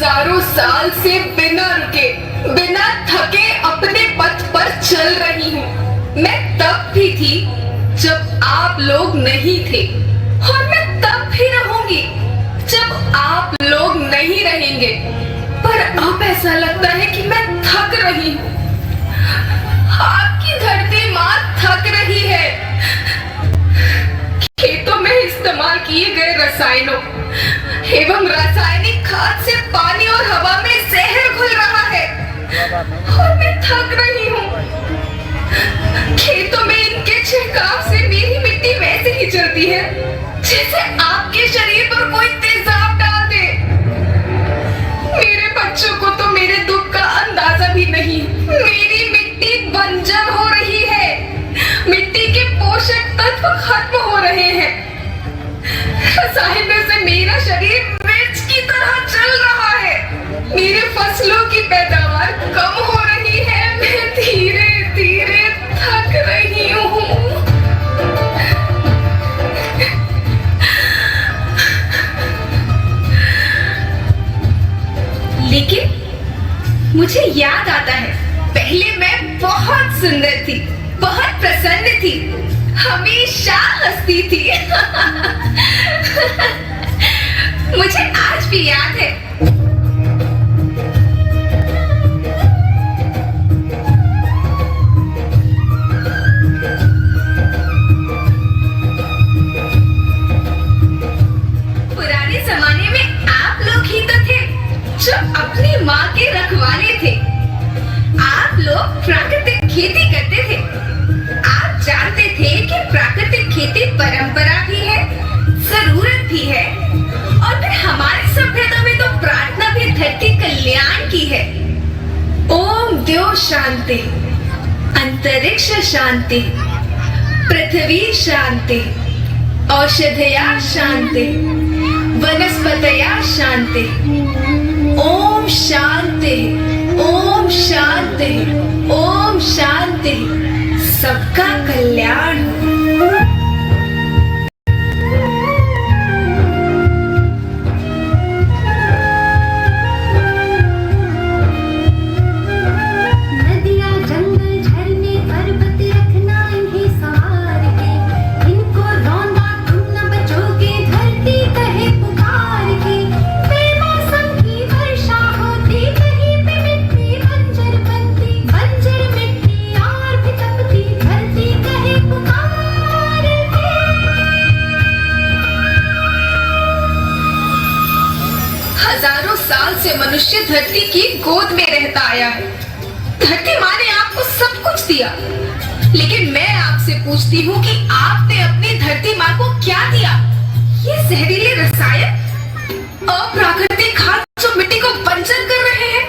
हजारों साल से बिना रुके, बिना थके अपने पथ पर चल रही हूँ। मैं तब भी थी जब आप लोग नहीं थे, और मैं तब भी रहूंगी जब आप लोग नहीं रहेंगे। पर अब ऐसा लगता है कि मैं थक रही हूँ। आपकी धरती माँ थक रही है। खेतों में इस्तेमाल किए गए रसायनों एवं रासायनिक खाद से पानी और हवा में जहर घुल रहा है, और मैं थक रही हूँ। खेतों में इनके छिड़काव से मेरी मिट्टी वैसे ही चलती है जैसे आपके शरीर पर कोई तेजाब डाल दे। मेरे बच्चों को तो मेरे दुख का अंदाजा भी नहीं। मेरी मिट्टी बंजर हो रही है, मिट्टी के पोषक तत्व खत्म हो रहे हैं। रसायनों से मेरा शरीर मिर्च की तरह चल रहा है। मेरे फसलों की पैदावार कम हो रही है। मैं धीरे धीरे थक रही हूँ। लेकिन मुझे याद आता है, पहले मैं बहुत सुंदर थी, बहुत प्रसन्न थी, हमेशा हंसती थी। मुझे आज भी याद है। पुराने जमाने में आप लोग ही तो थे जो अपनी माँ के रखवाले थे। आप लोग प्राकृतिक खेती करते थे। आप जानते थे कि प्राकृतिक खेती परंपरा भी है, जरूरत भी है, और फिर हमारी सभ्यता में तो प्रार्थना भी धरती कल्याण की है। ओम द्यो शांति, अंतरिक्ष शांति, पृथ्वी शांति, औषधया शांति, वनस्पतया शांति। ओम शांति, ओम शांति, ओम शांति। सबका कल्याण हो। हजारों साल से मनुष्य धरती की गोद में रहता आया है। धरती माँ ने आपको सब कुछ दिया, लेकिन मैं आपसे पूछती हूँ कि आपने अपनी धरती माँ को क्या दिया? ये जहरीले रसायन, अप्राकृतिक खाद जो मिट्टी को बंजर कर रहे हैं,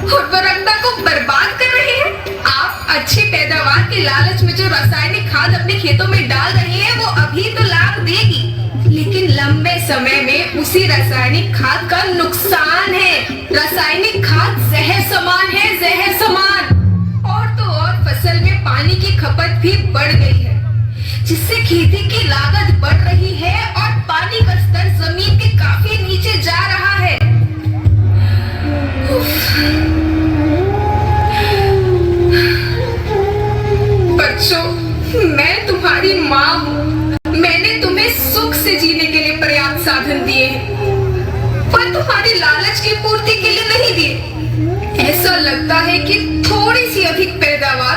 उर्वरकता को बर्बाद कर रहे हैं। आप अच्छी पैदावार के लालच में जो रासायनिक खाद अपने खेतों में डाल रहे हैं, वो अभी तो लाभ देगी, लेकिन लंबे समय में उसी रासायनिक खाद का नुकसान है। रासायनिक खाद जहर समान है, जहर समान। और तो और फसल में पानी की खपत भी बढ़ गई है, जिससे खेती की लागत बढ़ रही है और पानी का स्तर जमीन के काफी नीचे जा रहा है। बच्चों, मैं तुम्हारी माँ हूँ। मैंने तुम्हें सुख से जीने के लिए पर्याप्त साधन दिए हैं, पर तुम्हारी लालच की पूर्ति के लिए नहीं दिए। ऐसा लगता है कि थोड़ी सी अधिक पैदावार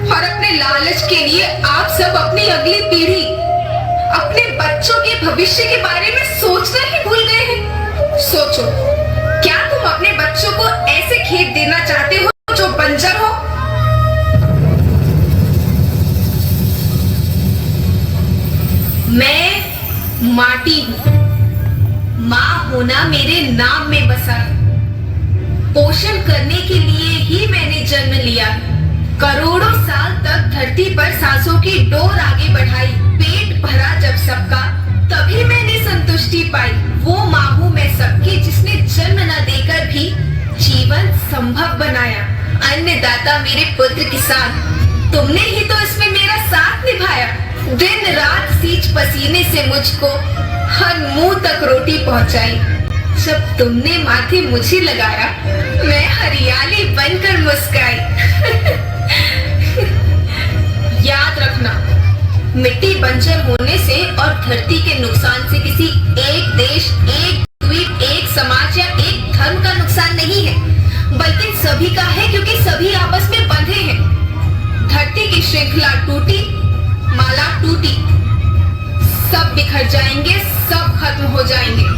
और अपने लालच के लिए आप सब अपनी अगली पीढ़ी, अपने बच्चों के भविष्य के बारे में सोचना ही भूल गए हैं। सोचो, क्या तुम अपने बच्चों को ऐसे खेत देना चाहते हो जो बंजर हो? मैं माटी हूँ। माँ होना मेरे नाम में बसा है। पोषण करने के लिए ही मैंने जन्म लिया। करोड़ों साल तक धरती पर सांसों की डोर आगे बढ़ाई। पेट भरा जब सबका, तभी मैंने संतुष्टि पाई। वो माँ हूँ मैं सबकी, जिसने जन्म न देकर भी जीवन संभव बनाया। अन्नदाता मेरे पुत्र किसान, तुमने ही तो इसमें मेरा साथ निभाया। दिन रात सींच पसीने से मुझको हर मुंह तक रोटी पहुंचाई। जब तुमने माथे मुझे लगाया, मैं हरियाली बनकर मुस्कुराई। याद रखना, मिट्टी बंजर होने से और धरती के नुकसान से किसी एक देश, एक द्वीप, एक समाज या एक धर्म का नुकसान नहीं है, बल्कि सभी का है, क्योंकि सभी आपस में बंधे हैं। धरती की श्रृंखला टूटी, माला टूटी, सब बिखर जाएंगे, सब खत्म हो जाएंगे।